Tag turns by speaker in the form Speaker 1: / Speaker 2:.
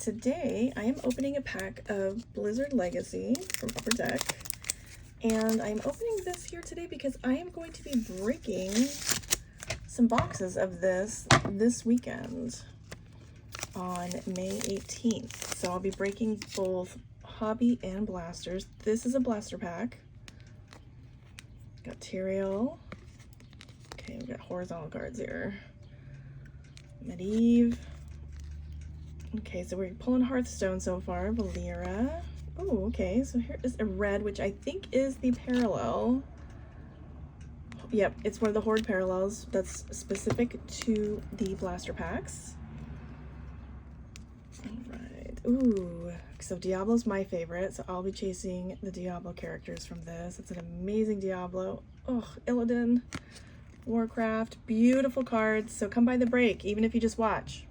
Speaker 1: Today I am opening a pack of Blizzard Legacy from Upper Deck, and I'm opening this here today because I am going to be breaking some boxes of this weekend on May 18th. So I'll be breaking both hobby and blasters. This is a blaster pack. Got Tyrael. Okay, we got horizontal cards here. Medivh. Okay, so we're pulling Hearthstone so far. Valera. Oh, okay, so here is a red, which I think is the parallel. Yep, it's one of the Horde parallels that's specific to the blaster packs. Alright, ooh, so Diablo's my favorite, so I'll be chasing the Diablo characters from this. It's an amazing Diablo. Oh, Illidan, Warcraft, beautiful cards, so come by the break, even if you just watch.